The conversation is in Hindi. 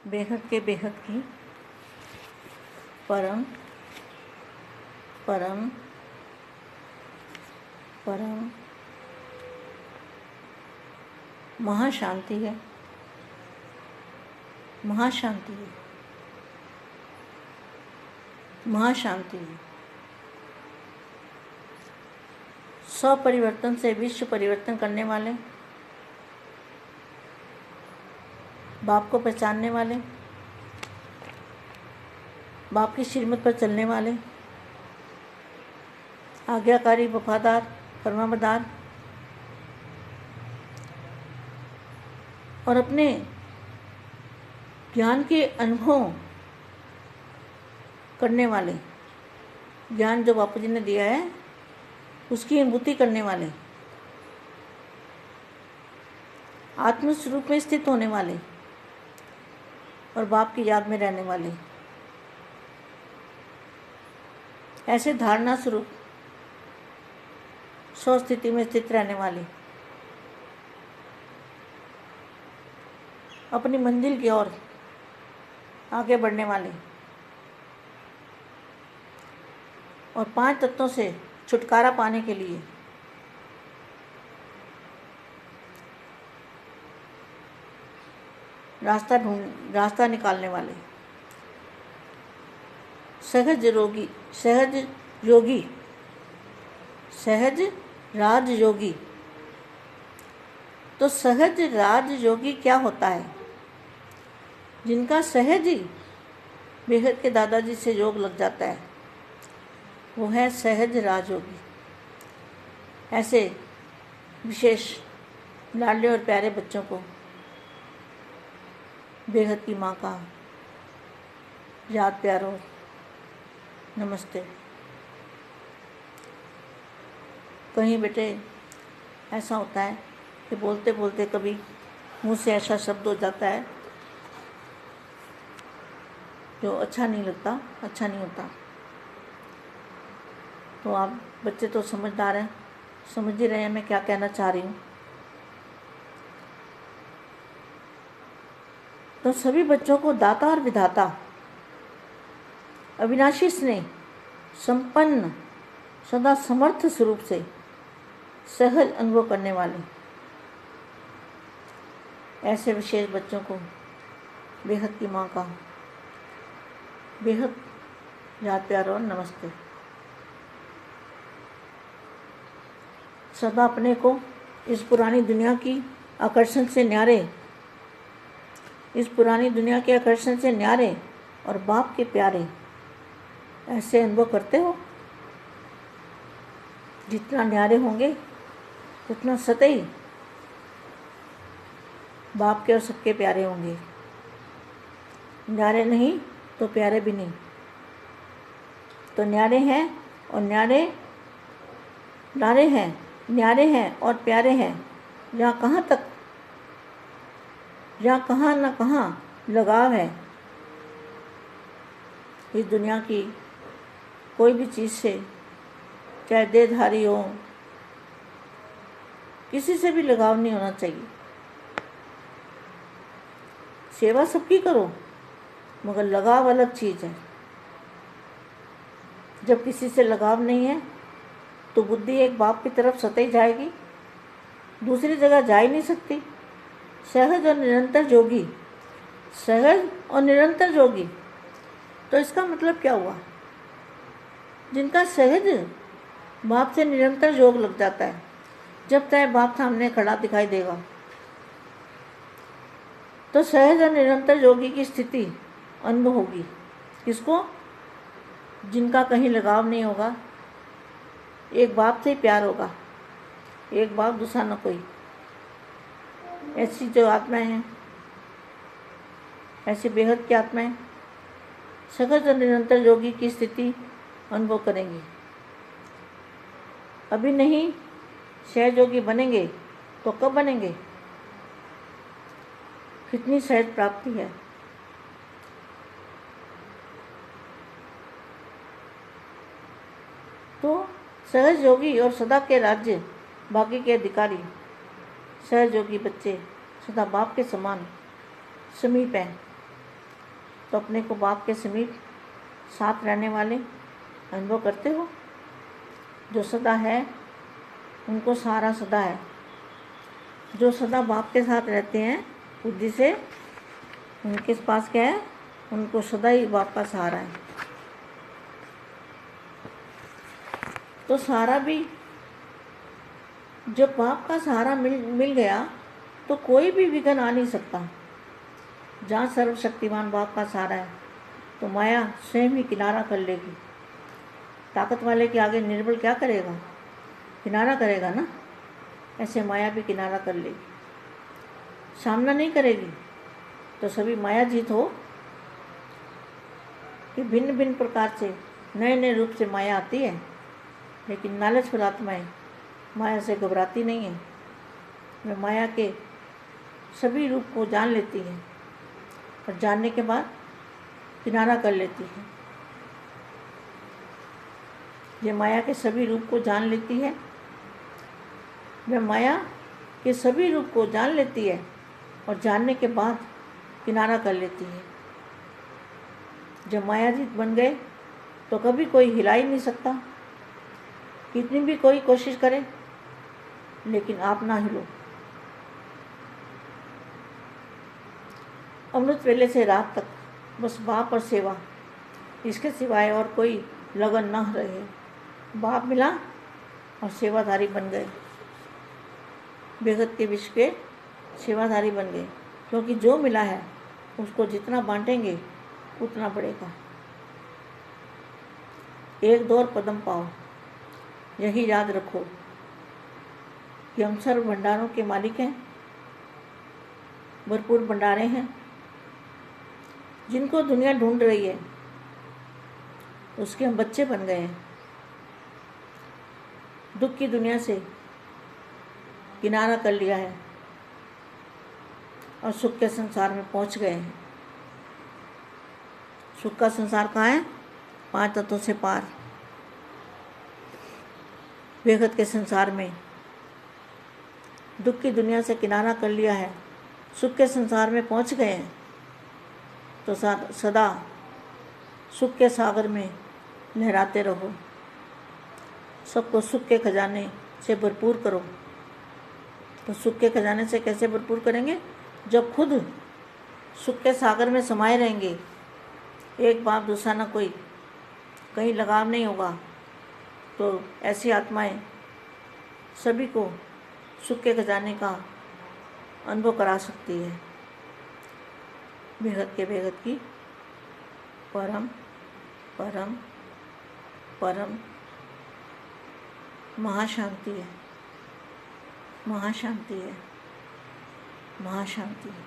बेहद के बेहद की परम परम परम महाशांति है, महाशांति है, महाशांति है। स्वपरिवर्तन से विश्व परिवर्तन करने वाले, बाप को पहचानने वाले, बाप की श्रीमत पर चलने वाले, आज्ञाकारी, वफादार, फरमाबरदार और अपने ज्ञान के अनुभव करने वाले, ज्ञान जो बापू जी ने दिया है उसकी अनुभूति करने वाले, आत्मस्वरूप में स्थित होने वाले और बाप की याद में रहने वाले, ऐसे धारणा स्वरूप स्वस्थिति में स्थित रहने वाले, अपनी मंजिल की ओर आगे बढ़ने वाले और 5 तत्वों से छुटकारा पाने के लिए रास्ता निकालने वाले, सहज राज योगी। तो सहज राज योगी क्या होता है? जिनका सहज ही बेहद के दादाजी से योग लग जाता है, वो है सहज राजयोगी। ऐसे विशेष लाडले और प्यारे बच्चों को बेहद की माँ का याद प्यार और नमस्ते। कहीं बेटे ऐसा होता है कि बोलते बोलते कभी मुँह से ऐसा शब्द हो जाता है जो अच्छा नहीं लगता, अच्छा नहीं होता। तो आप बच्चे तो समझदार हैं, समझ ही रहे हैं मैं क्या कहना चाह रही हूँ। तो सभी बच्चों को दाता और विधाता, अविनाशी स्नेह, संपन्न, सदा समर्थ स्वरूप से सहज अनुभव करने वाले ऐसे विशेष बच्चों को बेहद की माँ का बेहद याद प्यार और नमस्ते। सदा अपने को इस पुरानी दुनिया की आकर्षण से न्यारे, इस पुरानी दुनिया के आकर्षण से न्यारे और बाप के प्यारे ऐसे अनुभव करते हो। जितना न्यारे होंगे उतना सतही बाप के और सबके प्यारे होंगे। न्यारे नहीं तो प्यारे भी नहीं। तो न्यारे हैं और न्यारे हैं, न्यारे हैं और प्यारे हैं। जहाँ कहाँ तक, जहाँ कहाँ न कहाँ लगाव है इस दुनिया की कोई भी चीज़ से, चाहे देहधारी हो, किसी से भी लगाव नहीं होना चाहिए। सेवा सबकी करो मगर लगाव अलग चीज़ है। जब किसी से लगाव नहीं है तो बुद्धि एक बाप की तरफ सतही जाएगी, दूसरी जगह जा ही नहीं सकती। सहज और निरंतर योगी, सहज और निरंतर योगी, तो इसका मतलब क्या हुआ? जिनका सहज बाप से निरंतर योग लग जाता है, जब चाहे बाप सामने खड़ा दिखाई देगा। तो सहज और निरंतर योगी की स्थिति अनुभव होगी। किसको? जिनका कहीं लगाव नहीं होगा, एक बाप से ही प्यार होगा, एक बाप दूसरा न कोई। ऐसी जो आत्माएं हैं, ऐसी बेहद की आत्माएं सहज और निरंतर योगी की स्थिति अनुभव करेंगी। अभी नहीं सहज योगी बनेंगे तो कब बनेंगे? कितनी सहज प्राप्ति है। तो सहज योगी और सदा के राज्य बाकी के अधिकारी, सहज योगी बच्चे सदा बाप के समान समीप हैं। तो अपने को बाप के समीप साथ रहने वाले अनुभव करते हो। जो सदा है उनको सहारा सदा है। जो सदा बाप के साथ रहते हैं बुद्धि से, उनके पास क्या है, उनको सदा ही बाप का सहारा है। तो सहारा भी, जब बाप का सहारा मिल गया तो कोई भी विघ्न आ नहीं सकता। जहाँ सर्वशक्तिमान बाप का सहारा है तो माया स्वयं ही किनारा कर लेगी। ताकत वाले के आगे निर्बल क्या करेगा, किनारा करेगा ना। ऐसे माया भी किनारा कर लेगी, सामना नहीं करेगी। तो सभी माया जीत हो कि भिन्न भिन्न प्रकार से नए नए रूप से माया आती है, लेकिन लालचफुल आत्माएं माया से घबराती नहीं है। वे माया के सभी रूप को जान लेती है और जानने के बाद किनारा कर लेती है। ये माया के सभी रूप को जान लेती है, वह माया के सभी रूप को जान लेती है और जानने के बाद किनारा कर लेती है। जब मायाजीत बन गए तो कभी कोई हिला ही नहीं सकता, कितनी भी कोई कोशिश करे, लेकिन आप ना हिलो। अमृत वेले से रात तक बस बाप और सेवा, इसके सिवाय और कोई लगन न रहे। बाप मिला और सेवाधारी बन गए, बेगत के विश्व के सेवाधारी बन गए। क्योंकि जो मिला है उसको जितना बांटेंगे उतना बढ़ेगा। एक दौर पदम पाओ, यही याद रखो कि हम सर्व भंडारों के मालिक हैं। भरपूर भंडारे हैं जिनको दुनिया ढूंढ रही है, उसके हम बच्चे बन गए हैं। दुख की दुनिया से किनारा कर लिया है और सुख के संसार में पहुंच गए हैं। सुख का संसार कहाँ है? 5 तत्वों से पार। बेगत के संसार में दुख की दुनिया से किनारा कर लिया है, सुख के संसार में पहुंच गए हैं। तो सदा सुख के सागर में लहराते रहो। सबको सुख के खजाने से भरपूर करो। तो सुख के खजाने से कैसे भरपूर करेंगे? जब खुद सुख के सागर में समाये रहेंगे। एक बाप दूसरा ना कोई, कहीं लगाव नहीं होगा। तो ऐसी आत्माएं सभी को सुख के खजाने का अनुभव करा सकती है। बेगत के बेगत की परम परम परम महाशांति है, महाशांति है, महाशांति है।